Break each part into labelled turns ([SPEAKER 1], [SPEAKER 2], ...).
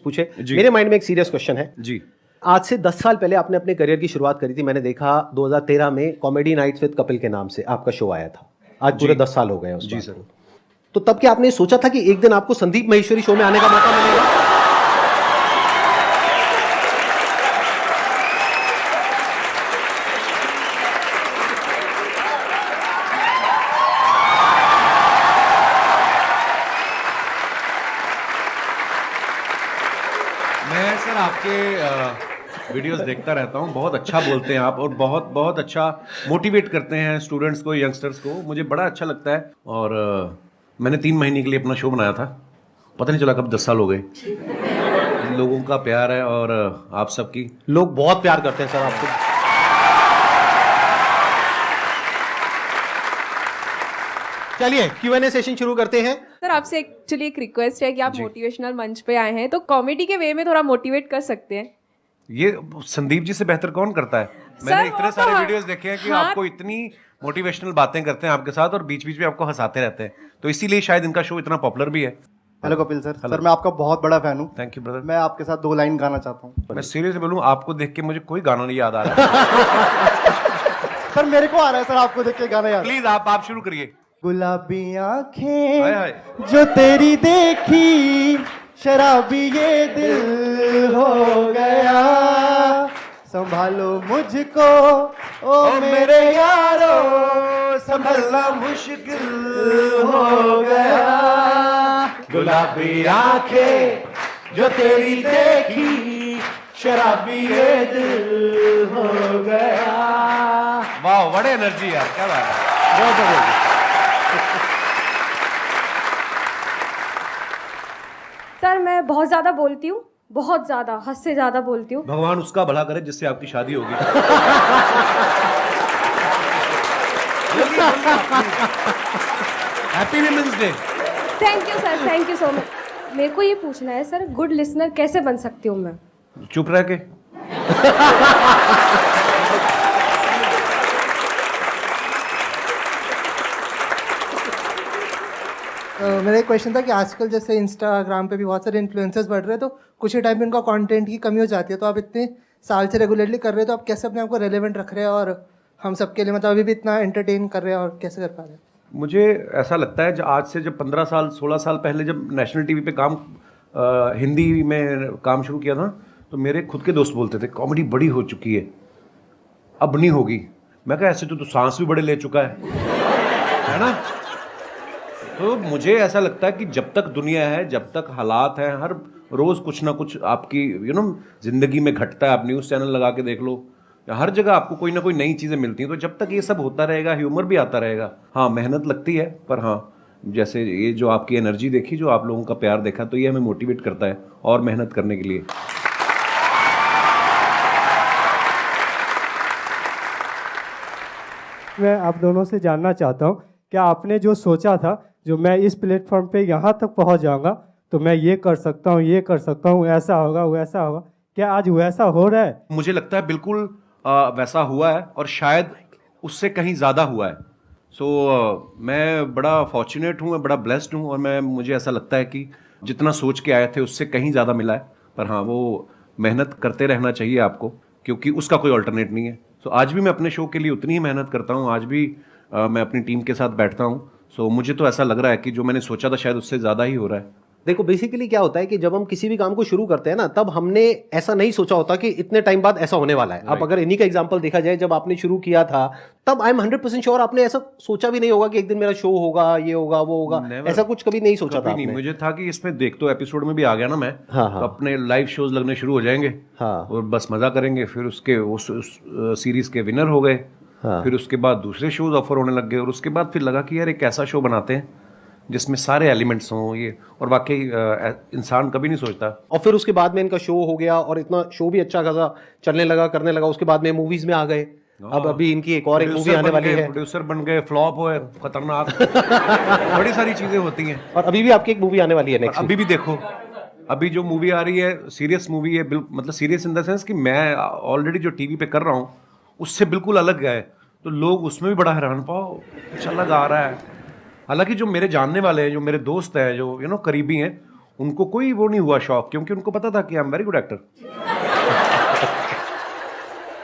[SPEAKER 1] पूछे। मेरे माइंड में एक सीरियस क्वेश्चन है
[SPEAKER 2] जी।
[SPEAKER 1] आज से 10 साल पहले आपने अपने करियर की शुरुआत करी थी, मैंने देखा 2013 में कॉमेडी नाइट्स विद कपिल के नाम से आपका शो आया था। आज पूरे 10 साल हो गए उस
[SPEAKER 2] जी
[SPEAKER 1] बात
[SPEAKER 2] सर।
[SPEAKER 1] को। तो तब क्या आपने सोचा था कि एक दिन आपको संदीप महेश्वरी शो में आने का मौका मिलेगा?
[SPEAKER 2] मैं सर आपके वीडियोस देखता रहता हूँ, बहुत अच्छा बोलते हैं आप और बहुत बहुत अच्छा मोटिवेट करते हैं स्टूडेंट्स को, यंगस्टर्स को, मुझे बड़ा अच्छा लगता है। और मैंने 3 महीने के लिए अपना शो बनाया था, पता नहीं चला कब 10 साल हो गए। लोगों का प्यार है और आप सबकी,
[SPEAKER 1] लोग बहुत प्यार करते हैं सर आपको। चलिए Q&A सेशन शुरू करते हैं।
[SPEAKER 3] सर आपसे एक्चुअली एक रिक्वेस्ट है कि आप मोटिवेशनल मंच पे आए हैं तो कॉमेडी के वे में थोड़ा मोटिवेट कर सकते हैं।
[SPEAKER 2] ये संदीप जी से बेहतर कौन करता है? मैंने इतने सारे वीडियोस देखे हैं कि आपको इतनी मोटिवेशनल बातें करते हैं आपके साथ और बीच बीच में आपको हंसाते रहते हैं, तो इसीलिए शायद इनका शो इतना पॉपुलर भी है।
[SPEAKER 4] Hello Kapil sir. सर मैं आपका बहुत बड़ा फैन हूँ।
[SPEAKER 2] Thank you brother.
[SPEAKER 4] मैं आपके साथ 2 लाइन गाना चाहता हूँ।
[SPEAKER 2] मैं सीरियसली बोलूँ, आपको देख के मुझे कोई गाना नहीं याद आ रहा।
[SPEAKER 4] सर मेरे को आ रहा है सर आपको देख के गाना याद।
[SPEAKER 2] प्लीज आप शुरू करिए।
[SPEAKER 4] गुलाबी
[SPEAKER 2] हाय
[SPEAKER 4] आंखें
[SPEAKER 2] हाय।
[SPEAKER 4] जो तेरी देखी, शराबी ये दिल हो गया, संभालो मुझको ओ मेरे यारो, संभलना मुश्किल हो गया। गुलाबी आंखें जो तेरी देखी, शराबी ये दिल हो गया।
[SPEAKER 2] वाह, बड़े एनर्जी यार, क्या बात है, बहुत बढ़िया।
[SPEAKER 3] सर मैं बहुत ज़्यादा बोलती हूँ, बहुत ज़्यादा, हद से ज़्यादा बोलती हूँ।
[SPEAKER 2] भगवान उसका भला करे जिससे आपकी शादी होगी। Happy women's day.
[SPEAKER 3] Thank you sir, thank you so much. मेरे को ये पूछना है सर, गुड लिसनर कैसे बन सकती हूँ मैं?
[SPEAKER 2] चुप रह के।
[SPEAKER 5] मेरा एक क्वेश्चन था कि आजकल जैसे इंस्टाग्राम पे भी बहुत सारे इन्फ्लुएंसर्स बढ़ रहे हैं, तो कुछ ही टाइम में उनका कंटेंट की कमी हो जाती है, तो आप इतने साल से रेगुलरली कर रहे हैं, तो आप कैसे अपने आप को रेलेवेंट रख रहे हैं और हम सबके लिए मतलब अभी भी इतना एंटरटेन कर रहे हैं और कैसे कर पा रहे हैं?
[SPEAKER 2] मुझे ऐसा लगता है आज से जब 15 साल 16 साल पहले जब नेशनल टीवी पे हिंदी में काम शुरू किया था, तो मेरे खुद के दोस्त बोलते थे कॉमेडी बड़ी हो चुकी है, अब नहीं होगी। मैं कहा ऐसे तो सांस भी बड़े ले चुका है ना। तो मुझे ऐसा लगता है कि जब तक दुनिया है, जब तक हालात हैं, हर रोज़ कुछ ना कुछ आपकी ज़िंदगी में घटता है। आप न्यूज़ चैनल लगा के देख लो, हर जगह आपको कोई ना कोई नई चीज़ें मिलती हैं। तो जब तक ये सब होता रहेगा, ह्यूमर भी आता रहेगा। हाँ, मेहनत लगती है, पर हाँ, जैसे ये जो आपकी एनर्जी देखी, जो आप लोगों का प्यार देखा, तो ये हमें मोटिवेट करता है और मेहनत करने के लिए।
[SPEAKER 6] मैं आप दोनों से जानना चाहता हूँ, क्या आपने जो सोचा था, जो मैं इस प्लेटफॉर्म पे यहाँ तक पहुँच जाऊँगा तो मैं ये कर सकता हूँ, ये कर सकता हूँ, ऐसा होगा वैसा होगा, क्या आज वैसा हो रहा है?
[SPEAKER 2] मुझे लगता है बिल्कुल वैसा हुआ है और शायद उससे कहीं ज़्यादा हुआ है। मैं बड़ा फॉर्चुनेट हूँ, मैं बड़ा ब्लेस्ड हूँ और मुझे ऐसा लगता है कि जितना सोच के आए थे उससे कहीं ज़्यादा मिला है। पर हाँ, वो मेहनत करते रहना चाहिए आपको, क्योंकि उसका कोई अल्टरनेट नहीं है। आज भी मैं अपने शो के लिए उतनी ही मेहनत करता हूँ, आज भी मैं अपनी टीम के साथ बैठता हूँ। मुझे तो ऐसा लग रहा है कि जो मैंने सोचा था शायद उससे ज़्यादा ही हो रहा है।
[SPEAKER 1] देखो बेसिकली क्या होता है कि जब हम किसी भी काम को शुरू करते हैं ना, तब हमने ऐसा नहीं सोचा होता कि इतने टाइम बाद ऐसा होने वाला है। अब अगर इन्हीं का एग्जांपल देखा जाए, जब आपने शुरू किया था तब आई एम 100% श्योर आपने ऐसा सोचा भी नहीं होगा कि एक दिन मेरा शो होगा, ये होगा, वो होगा। ऐसा कुछ कभी नहीं सोचा था आपने?
[SPEAKER 2] मुझे था कि इसमें देख तो एपिसोड में भी आ गया ना मैं, तो अपने लाइव शोज लगने शुरू हो जाएंगे और बस मजा करेंगे। फिर उसके उस सीरीज के विनर हो गए, फिर उसके बाद दूसरे शोज ऑफर होने लग गए और उसके बाद फिर लगा कि यार एक ऐसा शो बनाते हैं जिसमें सारे एलिमेंट्स हों ये, और वाकई इंसान कभी नहीं सोचता।
[SPEAKER 1] और फिर उसके बाद में इनका शो हो गया और इतना शो भी अच्छा खासा चलने लगा, करने लगा। उसके बाद में मूवीज में आ गए। अब अभी इनकी एक और एक मूवी आने वाली है।
[SPEAKER 2] प्रोड्यूसर बन गए, फ्लॉप हुए, खतरनाक बड़ी सारी चीजें होती हैं।
[SPEAKER 1] और अभी भी आपकी एक मूवी आने वाली है नेक्स्ट।
[SPEAKER 2] अभी भी देखो, अभी जो मूवी आ रही है सीरियस मूवी है, मतलब सीरियस इन द सेंस कि मैं ऑलरेडी जो टीवी पे कर रहा हूँ उससे बिल्कुल अलग है, तो लोग उसमें भी बड़ा हैरान पाओ अच्छा लगा आ रहा है। हालांकि जो मेरे जानने वाले हैं, जो मेरे दोस्त हैं, जो करीबी हैं, उनको कोई वो नहीं हुआ शौक, क्योंकि उनको पता था कि I am very good actor.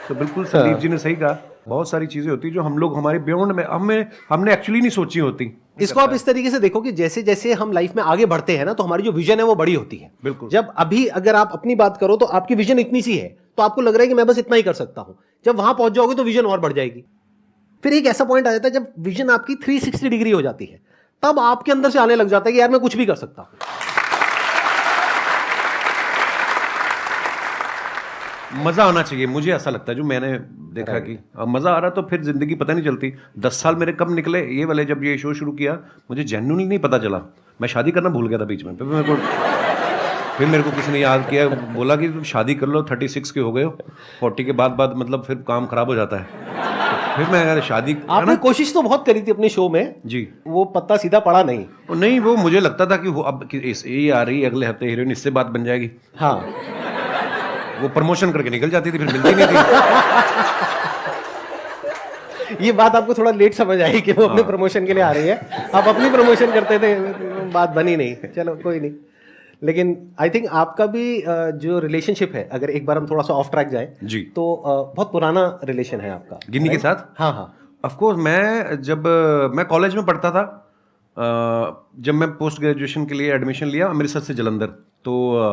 [SPEAKER 2] तो बिल्कुल संदीप जी ने सही कहा, बहुत सारी चीजें होती जो हम लोग हमारे बियॉन्ड में हमने एक्चुअली नहीं सोची होती।
[SPEAKER 1] इसको आप इस तरीके से देखो कि जैसे जैसे हम लाइफ में आगे बढ़ते हैं ना, तो हमारी जो विजन है वो बड़ी होती है।
[SPEAKER 2] बिल्कुल।
[SPEAKER 1] जब अभी अगर आप अपनी बात करो तो आपकी विजन इतनी सी है, तो आपको लग रहा है कि मैं बस इतना ही कर सकता हूं। जब वहां पहुंच जाओगे तो विजन और बढ़ जाएगी। फिर एक ऐसा पॉइंट आ जाता है जब विजन आपकी 360 डिग्री हो जाती है, तब आपके अंदर से आने लग जाता है कि यार मैं कुछ भी कर सकता हूं।
[SPEAKER 2] मजा आना चाहिए, मुझे ऐसा लगता है, जो मैंने देखा कि अब मजा आ रहा तो फिर जिंदगी पता नहीं चलती। 10 साल मेरे कब निकले ये वाले, जब ये शो शुरू किया मुझे जेन्युइनली नहीं पता चला। मैं शादी करना भूल गया था बीच में। फिर मेरे को किसी ने याद किया, बोला कि तुम शादी कर लो, 36 के हो गए हो, 40 के बाद मतलब फिर काम खराब हो जाता है। फिर मैं यार शादी,
[SPEAKER 1] आपने कोशिश तो बहुत करी थी अपने शो में
[SPEAKER 2] जी,
[SPEAKER 1] वो पत्ता सीधा पड़ा नहीं।
[SPEAKER 2] नहीं वो मुझे लगता था कि वो अब ये आ रही है अगले हफ्ते हीरोइन, इससे बात बन जाएगी।
[SPEAKER 1] हाँ,
[SPEAKER 2] वो प्रमोशन करके निकल जाती थी, फिर मिलती नहीं थी।
[SPEAKER 1] ये बात आपको थोड़ा लेट समझ आई कि वो अपने प्रमोशन के लिए आ रही है। आप अपनी प्रमोशन करते थे, बात बनी नहीं। चलो कोई नहीं। लेकिन आई थिंक आपका भी जो रिलेशनशिप है, अगर एक बार हम थोड़ा सा ऑफ ट्रैक जाए
[SPEAKER 2] जी,
[SPEAKER 1] तो बहुत पुराना रिलेशन है आपका
[SPEAKER 2] गिन्नी के साथ।
[SPEAKER 1] हाँ हाँ।
[SPEAKER 2] ऑफ कोर्स, मैं कॉलेज में पढ़ता था, जब मैं पोस्ट ग्रेजुएशन के लिए एडमिशन लिया अमृतसर से जलंधर, तो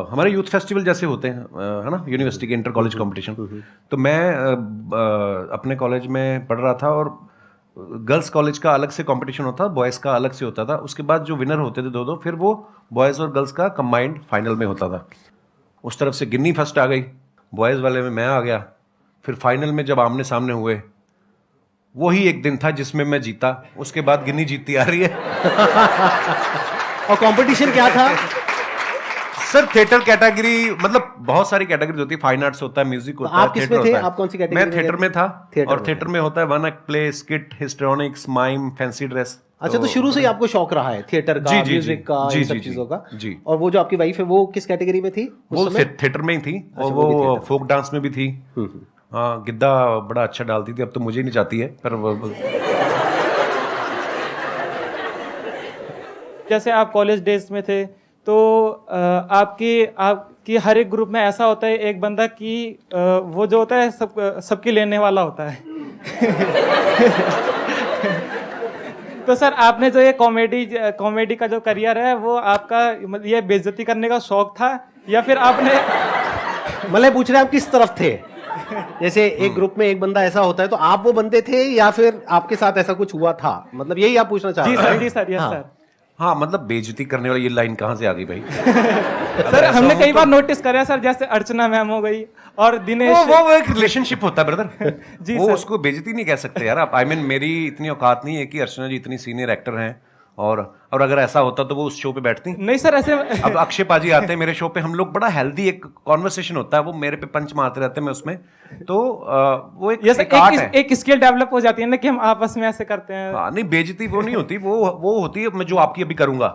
[SPEAKER 2] हमारे यूथ फेस्टिवल जैसे होते हैं, है ना, यूनिवर्सिटी के इंटर कॉलेज कॉम्पिटिशन। तो मैं अपने कॉलेज में पढ़ रहा था, और गर्ल्स कॉलेज का अलग से कंपटीशन होता था, बॉयज़ का अलग से होता था। उसके बाद जो विनर होते थे दो, फिर वो बॉयज़ और गर्ल्स का कंबाइंड फाइनल में होता था। उस तरफ से गिन्नी फर्स्ट आ गई, बॉयज़ वाले में मैं आ गया। फिर फाइनल में जब आमने सामने हुए, वही एक दिन था जिसमें मैं जीता। उसके बाद गिन्नी जीतती आ रही है।
[SPEAKER 1] और कंपटीशन क्या था
[SPEAKER 2] सर? थिएटर कैटेगरी, मतलब बहुत सारी कैटेगरी होती है, फाइन आर्ट्स होता है, म्यूजिक होता है,
[SPEAKER 1] आप किस में थे? आप कौन सी कैटेगरी
[SPEAKER 2] मैं
[SPEAKER 1] में
[SPEAKER 2] थिएटर में था।
[SPEAKER 1] थिएटर
[SPEAKER 2] और थिएटर में होता है one act play, skit, histrionics, mime, fancy dress.
[SPEAKER 1] अच्छा, तो शुरू से ही आपको शौक रहा है थिएटर का, म्यूजिक का, इन सब चीजों का।
[SPEAKER 2] जी।
[SPEAKER 1] और वो जो आपकी वाइफ है वो किस कैटेगरी में थी?
[SPEAKER 2] वो थिएटर में ही थी, और वो फोक डांस में भी थी। हाँ, गिद्दा बड़ा अच्छा डालती थी, अब तो मुझे नहीं चाहती है, पर
[SPEAKER 7] जैसे आप कॉलेज डेज में थे, तो आपकी हर एक ग्रुप में ऐसा होता है एक बंदा कि वो जो होता है सबकी लेने वाला होता है। तो सर, आपने जो ये कॉमेडी का जो करियर है, वो आपका मतलब ये बेइज्जती करने का शौक था, या फिर आपने
[SPEAKER 1] मतलब पूछ रहे हैं आप किस तरफ थे? जैसे एक ग्रुप में एक बंदा ऐसा होता है, तो आप वो बंदे थे या फिर आपके साथ ऐसा कुछ हुआ था? मतलब यही आप पूछना चाह रहे हैं?
[SPEAKER 7] जी सर, यस सर।
[SPEAKER 2] हाँ, मतलब बेइज्जती करने वाली ये लाइन कहाँ से आ गई भाई?
[SPEAKER 7] सर, हमने कई बार नोटिस करा सर, जैसे अर्चना मैम हो गई और दिनेश,
[SPEAKER 2] वो एक रिलेशनशिप होता है ब्रदर।
[SPEAKER 7] जी
[SPEAKER 2] वो
[SPEAKER 7] सर।
[SPEAKER 2] उसको बेइज्जती नहीं कह सकते यार आप। मेरी इतनी औकात नहीं है कि अर्चना जी इतनी सीनियर एक्टर हैं, और अगर ऐसा होता तो वो उस शो पे बैठती।
[SPEAKER 7] नहीं सर, ऐसे
[SPEAKER 2] अब अक्षय पाजी आते हैं मेरे शो पे, हम लोग बड़ा हेल्दी एक कॉन्वर्सेशन होता है, वो मेरे पे पंच मारते रहते हैं, मैं उसमें, तो वो एक आर्ट है।
[SPEAKER 7] एक स्किल डेवलप हो जाती है ना कि हम आपस में ऐसे करते हैं।
[SPEAKER 2] हाँ, नहीं बेइज्जती वो नहीं होती, वो होती है मैं जो आपकी अभी करूंगा।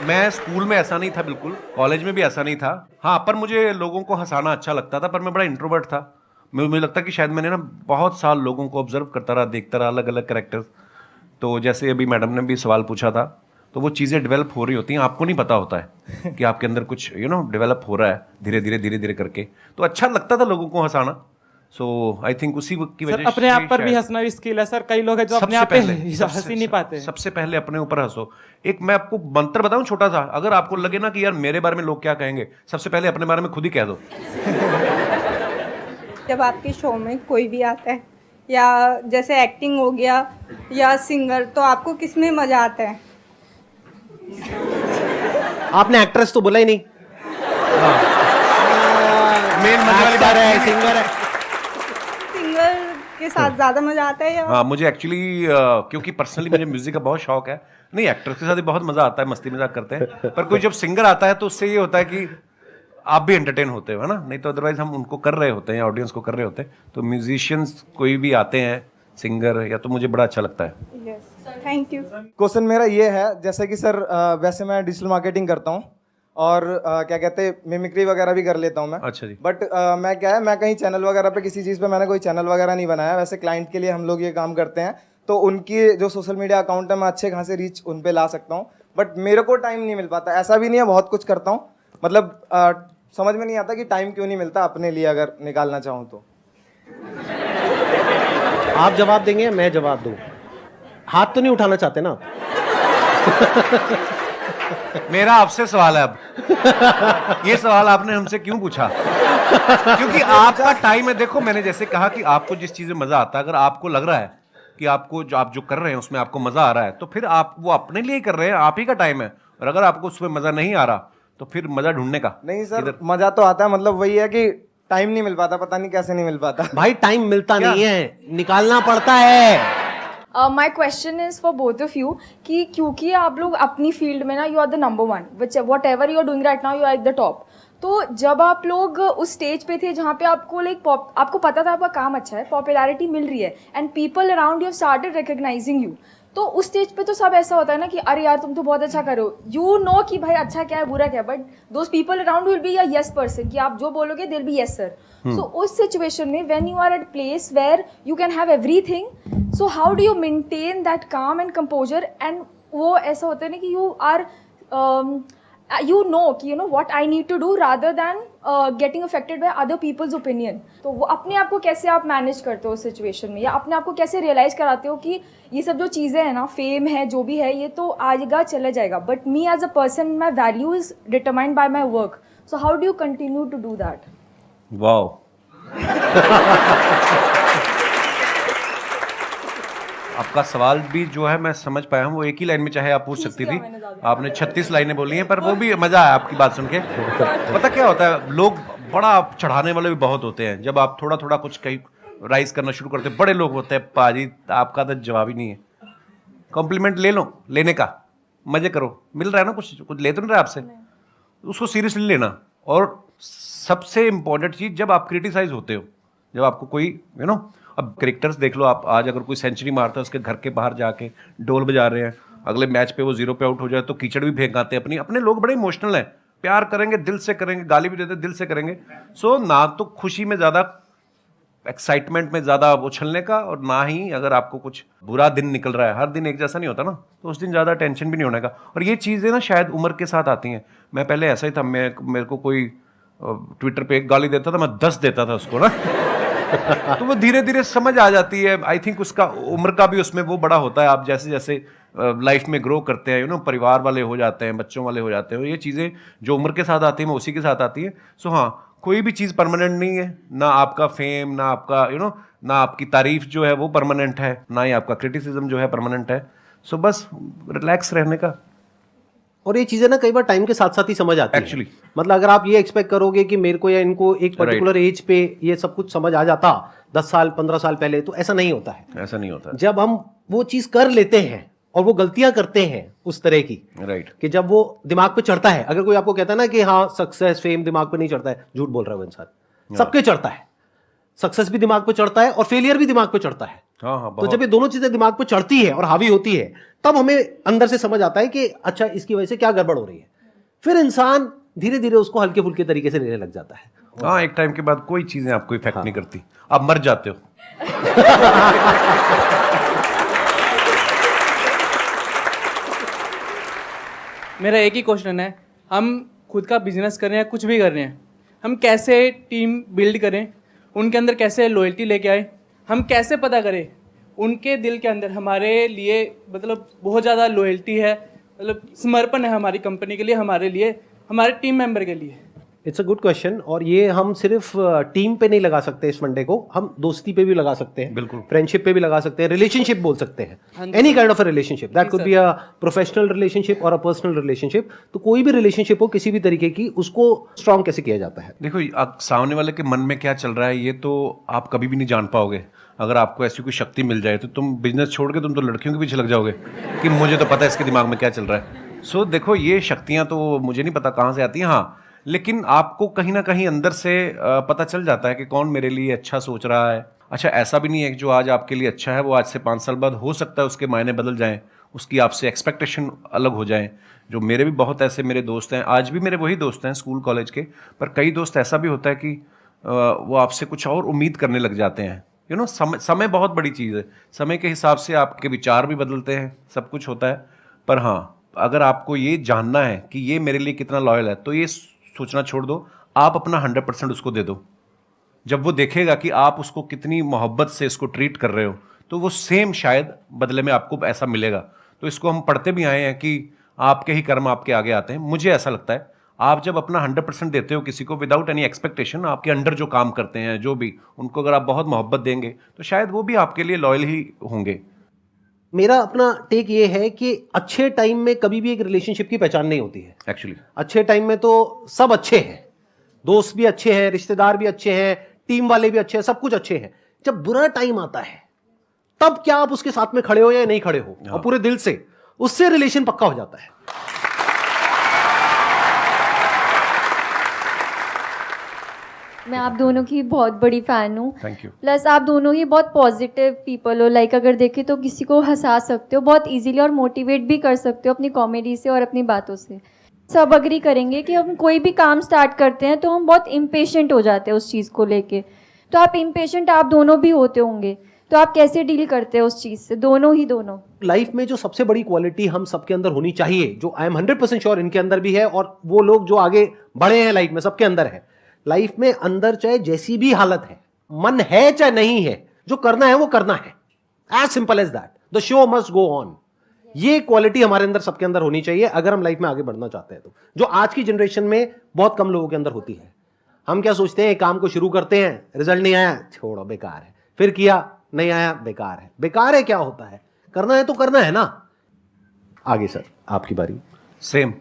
[SPEAKER 2] मैं स्कूल में ऐसा नहीं था, बिल्कुल कॉलेज में भी ऐसा नहीं था। हाँ, पर मुझे लोगों को हंसाना अच्छा लगता था, पर मैं बड़ा इंट्रोवर्ट था। मुझे लगता कि शायद मैंने ना बहुत साल लोगों को ऑब्जर्व करता रहा, देखता रहा, अलग अलग कैरेक्टर्स। तो जैसे अभी मैडम ने भी सवाल पूछा था, तो वो चीज़ें डेवलप हो रही होती हैं, आपको नहीं पता होता है कि आपके अंदर कुछ डेवलप हो रहा है धीरे धीरे करके। तो अच्छा लगता था लोगों को हंसाना। सो आई थिंक उसी की वजह से
[SPEAKER 7] अपने आप पर भी हंसना भी स्किल है सर। कई लोग हैं जो अपने आप पे हंस ही नहीं पाते।
[SPEAKER 2] सबसे पहले अपने ऊपर हंसो। एक मैं आपको मंत्र बताऊं छोटा सा, अगर आपको लगे ना कि यार मेरे बारे में लोग क्या कहेंगे, सबसे पहले अपने बारे में खुद ही कह दो।
[SPEAKER 8] जब आपके शो में कोई भी आता है, या जैसे एक्टिंग हो गया या सिंगर, तो आपको किस में मजा आता है?
[SPEAKER 1] आपने एक्ट्रेस तो बोला ही नहीं।
[SPEAKER 2] मेन मजे वाली बात है
[SPEAKER 1] सिंगर है।
[SPEAKER 8] सिंगर के साथ ज्यादा मजा आता है या?
[SPEAKER 2] हाँ, मुझे एक्चुअली क्योंकि पर्सनली मुझे म्यूजिक का बहुत शौक है। नहीं, एक्टर्स के साथ भी बहुत मजा आता है, मस्ती मजाक करते हैं, पर कोई जब सिंगर आता है तो उससे ये होता है कि आप भी एंटरटेन होते हो, है ना। नहीं तो अदरवाइज हम उनको कर रहे होते हैं, ऑडियंस को कर रहे होते हैं। तो म्यूजिशियंस कोई भी आते हैं, सिंगर, या तो मुझे बड़ा अच्छा लगता है।
[SPEAKER 8] Yes, thank you.
[SPEAKER 4] क्वेश्चन मेरा ये है, जैसे कि सर वैसे मैं डिजिटल मार्केटिंग करता हूँ
[SPEAKER 9] और क्या कहते हैं मिमिक्री वगैरह भी कर लेता हूँ मैं।
[SPEAKER 2] अच्छा जी।
[SPEAKER 9] बट मैं क्या है, मैं कहीं चैनल वगैरह पे किसी चीज़ पे मैंने कोई चैनल वगैरह नहीं बनाया। वैसे क्लाइंट के लिए हम लोग ये काम करते हैं, तो उनकी जो सोशल मीडिया अकाउंट है मैं अच्छे खासे रीच उन पे ला सकता हूँ, बट मेरे को टाइम नहीं मिल पाता। ऐसा भी नहीं है, बहुत कुछ करता हूँ, मतलब समझ में नहीं आता कि टाइम क्यों नहीं मिलता अपने लिए अगर निकालना चाहूँ तो।
[SPEAKER 1] आप जवाब देंगे, मैं जवाब दूं? हाथ तो नहीं उठाना चाहते ना आप?
[SPEAKER 2] मेरा आपसे सवाल है अब, ये सवाल आपने हमसे क्यों पूछा? क्योंकि आपका टाइम है। देखो मैंने जैसे कहा कि आपको जिस चीज में मजा आता है, अगर आपको लग रहा है कि आपको जो आप जो कर रहे हैं उसमें आपको मजा आ रहा है, तो फिर आप वो अपने लिए कर रहे हैं, आप ही का टाइम है। और अगर आपको उसमें मजा नहीं आ रहा तो फिर मजा ढूंढने का।
[SPEAKER 9] नहीं सर, मजा तो आता है, मतलब वही है कि टाइम नहीं मिल पाता, पता नहीं कैसे नहीं मिल पाता।
[SPEAKER 1] भाई टाइम मिलता नहीं है, निकालना पड़ता है।
[SPEAKER 10] My question is for both of you कि क्योंकि आप लोग अपनी फील्ड में ना you are the number one, whatever you are doing right now you are at the top. तो जब आप लोग उस स्टेज पे थे जहाँ पे आपको आपको पता था आपका काम अच्छा है, पॉपुलैरिटी मिल रही है and people around you started recognising you, तो उस स्टेज पे तो सब ऐसा होता है ना कि अरे यार तुम तो बहुत अच्छा करो, यू नो कि भाई अच्छा क्या है बुरा क्या है, but those people around will be a yes person कि आप जो बोलोगे दिल बी यस सर। सो उस सिचुएशन में when you are at place where you can have everything, so how do you maintain that calm and composure? And वो ऐसा होता है ना कि यू आर you know कि you know what I need to do rather than getting affected by other people's opinion। तो वो अपने आप को कैसे आप मैनेज करते हो उस सिचुएशन में, या अपने आप को कैसे रियलाइज कराते हो कि ये सब जो चीज़ें हैं ना, फेम है जो भी है, ये तो आएगा चले जाएगा, but me as a person my value is determined by my work, so how do you continue to do that?
[SPEAKER 2] Wow. आपका सवाल भी जो है मैं समझ पाया हूँ, वो एक ही लाइन में चाहे आप पूछ सकती थी, आपने 36 लाइनें बोली हैं, पर वो भी मजा आया आपकी बात सुन के। पता क्या होता है, लोग बड़ा चढ़ाने वाले भी बहुत होते हैं। जब आप थोड़ा थोड़ा कुछ कहीं राइज करना शुरू करते हैं, बड़े लोग होते हैं, पाजी आपका तो जवाब ही नहीं है। कॉम्प्लीमेंट ले लो, लेने का मजे करो, मिल रहा है ना, कुछ ले तो नहीं रहा आपसे, उसको सीरियसली लेना। और सबसे इंपॉर्टेंट चीज, जब आप क्रिटिसाइज होते हो, जब आपको कोई अब कैरेक्टर्स देख लो आप, आज अगर कोई सेंचुरी मारता है, उसके घर के बाहर जाके ढोल बजा रहे हैं, अगले मैच पे वो 0 पे आउट हो जाए तो कीचड़ भी फेंक आते हैं। अपने लोग बड़े इमोशनल हैं, प्यार करेंगे, दिल से करेंगे, गाली भी देते दिल से करेंगे। सो ना तो खुशी में ज़्यादा, एक्साइटमेंट में ज़्यादा उछलने का, और ना ही अगर आपको कुछ बुरा दिन निकल रहा है, हर दिन एक जैसा नहीं होता ना, तो उस दिन ज़्यादा टेंशन भी नहीं होने का। और ये चीज़ें ना शायद उम्र के साथ आती हैं। मैं पहले ऐसा ही था, मेरे को कोई ट्विटर पे एक गाली देता था, मैं 10 देता था उसको ना। तो वो धीरे धीरे समझ आ जाती है। आई थिंक उसका उम्र का भी उसमें वो बड़ा होता है। आप जैसे जैसे लाइफ में ग्रो करते हैं, परिवार वाले हो जाते हैं, बच्चों वाले हो जाते हैं, ये चीज़ें जो उम्र के साथ आती हैं वो उसी के साथ आती है। सो हाँ, कोई भी चीज़ परमानेंट नहीं है, ना आपका फेम, ना आपका ना आपकी तारीफ जो है वो परमानेंट है, ना ही आपका क्रिटिसिज्म जो है परमानेंट है। सो बस रिलैक्स रहने का।
[SPEAKER 1] और ये चीजें ना कई बार टाइम के साथ साथ ही समझ आती
[SPEAKER 2] Actually.
[SPEAKER 1] है। मतलब अगर आप ये एक्सपेक्ट करोगे कि मेरे को या इनको एक पर्टिकुलर एज पे ये सब कुछ समझ आ जाता 10 साल 15 साल पहले, तो ऐसा नहीं होता है।
[SPEAKER 2] ऐसा नहीं होता।
[SPEAKER 1] जब हम वो चीज कर लेते हैं और वो गलतियां करते हैं उस तरह की,
[SPEAKER 2] राइट,
[SPEAKER 1] कि जब वो दिमाग पे चढ़ता है। अगर कोई आपको कहता है ना कि हाँ सक्सेस फेम दिमाग पे नहीं चढ़ता है, झूठ बोल रहा है वो इंसान। सबके चढ़ता है, सक्सेस भी दिमाग पे चढ़ता है और फेलियर भी दिमाग पे चढ़ता है।
[SPEAKER 2] हाँ,
[SPEAKER 1] तो जब ये दोनों चीजें दिमाग पे चढ़ती है और हावी होती है, तब हमें अंदर से समझ आता है कि अच्छा इसकी वजह से क्या गड़बड़ हो रही है। फिर इंसान धीरे धीरे उसको हल्के फुल्के तरीके से लेने लग जाता है।
[SPEAKER 2] हाँ, एक टाइम के बाद कोई चीजें आपको इफेक्ट नहीं करती, आप मर जाते हो।
[SPEAKER 7] मेरा एक ही क्वेश्चन है, हम खुद का बिजनेस कर रहे हैं, कुछ भी कर रहे हैं, हम कैसे टीम बिल्ड करें, उनके अंदर कैसे लॉयल्टी लेके आए, हम कैसे पता करें उनके दिल के अंदर हमारे लिए मतलब बहुत ज़्यादा लॉयल्टी है, मतलब समर्पण है हमारी कंपनी के लिए, हमारे लिए, हमारे टीम मेंबर के लिए।
[SPEAKER 1] It's a good question. और ये हम सिर्फ टीम पे नहीं लगा सकते इस फंडे को, हम दोस्ती पे भी लगा सकते हैं,
[SPEAKER 2] बिल्कुल,
[SPEAKER 1] फ्रेंडशिप पे भी लगा सकते हैं, रिलेशनशिप बोल सकते हैं, any kind of a relationship, that could be a professional relationship और अ पर्सनल रिलेशनशिप। तो कोई भी रिलेशनशिप हो किसी भी तरीके की, उसको स्ट्रांग कैसे किया जाता है?
[SPEAKER 2] देखो, आप सामने वाले के मन में क्या चल रहा है ये तो आप कभी भी नहीं जान पाओगे। अगर आपको ऐसी कोई शक्ति मिल जाए तो तुम बिजनेस छोड़ के तुम तो लड़कियों के पीछे लग जाओगे कि मुझे तो पता है इसके दिमाग में क्या चल रहा है। सो देखो, ये शक्तियाँ तो मुझे नहीं पता कहाँ से आती हैं, हाँ, लेकिन आपको कहीं ना कहीं अंदर से पता चल जाता है कि कौन मेरे लिए अच्छा सोच रहा है। अच्छा, ऐसा भी नहीं है कि जो आज आपके लिए अच्छा है वो आज से 5 साल बाद हो सकता है उसके मायने बदल जाएं, उसकी आपसे एक्सपेक्टेशन अलग हो जाएं। जो मेरे भी बहुत ऐसे मेरे दोस्त हैं, आज भी मेरे वही दोस्त हैं स्कूल कॉलेज के, पर कई दोस्त ऐसा भी होता है कि वो आपसे कुछ और उम्मीद करने लग जाते हैं। यू नो, समय बहुत बड़ी चीज़ है। समय के हिसाब से आपके विचार भी बदलते हैं, सब कुछ होता है। पर हाँ, अगर आपको ये जानना है कि ये मेरे लिए कितना लॉयल है, तो ये सोचना छोड़ दो, आप अपना 100% उसको दे दो। जब वो देखेगा कि आप उसको कितनी मोहब्बत से इसको ट्रीट कर रहे हो, तो वो सेम शायद बदले में आपको ऐसा मिलेगा। तो इसको हम पढ़ते भी आए हैं कि आपके ही कर्म आपके आगे आते हैं। मुझे ऐसा लगता है आप जब अपना 100% देते हो किसी को विदाउट एनी एक्सपेक्टेशन, आपके अंडर जो काम करते हैं जो भी, उनको अगर आप बहुत मोहब्बत देंगे तो शायद वो भी आपके लिए लॉयल ही होंगे।
[SPEAKER 1] मेरा अपना टेक ये है कि अच्छे टाइम में कभी भी एक रिलेशनशिप की पहचान नहीं होती है।
[SPEAKER 2] एक्चुअली
[SPEAKER 1] अच्छे टाइम में तो सब अच्छे हैं, दोस्त भी अच्छे हैं, रिश्तेदार भी अच्छे हैं, टीम वाले भी अच्छे हैं, सब कुछ अच्छे हैं। जब बुरा टाइम आता है तब क्या आप उसके साथ में खड़े हो या नहीं खड़े हो, और पूरे दिल से, उससे रिलेशन पक्का हो जाता है।
[SPEAKER 11] मैं आप दोनों की बहुत बड़ी फ़ैन हूँ।
[SPEAKER 2] Thank you.
[SPEAKER 11] प्लस आप दोनों ही बहुत पॉजिटिव पीपल हो। लाइक अगर देखें तो किसी को हंसा सकते हो बहुत इजीली और मोटिवेट भी कर सकते हो अपनी कॉमेडी से और अपनी बातों से। सब अग्री करेंगे कि हम कोई भी काम स्टार्ट करते हैं तो हम बहुत इम्पेशेंट हो जाते हैं उस चीज़ को लेके। तो आप इम्पेशेंट आप दोनों भी होते होंगे, तो आप कैसे डील करते हैं उस चीज़ से, दोनों?
[SPEAKER 1] लाइफ में जो सबसे बड़ी क्वालिटी हम सबके अंदर होनी चाहिए, जो आई एम 100% श्योर इनके अंदर भी है, और वो लोग जो आगे बढ़े हैं लाइफ में सबके अंदर है। लाइफ में अंदर चाहे जैसी भी हालत है, मन है चाहे नहीं है, जो करना है वो करना है। As simple as that. The show must go on. ये क्वालिटी हमारे अंदर सबके अंदर होनी चाहिए अगर हम लाइफ में आगे बढ़ना चाहते हैं, तो जो आज की जनरेशन में बहुत कम लोगों के अंदर होती है। हम क्या सोचते हैं, काम को शुरू करते हैं, रिजल्ट नहीं आया, छोड़ो बेकार है, फिर किया नहीं आया, बेकार है। बेकार है क्या होता है, करना है तो करना है ना। आगे सर आपकी बारी।
[SPEAKER 2] सेम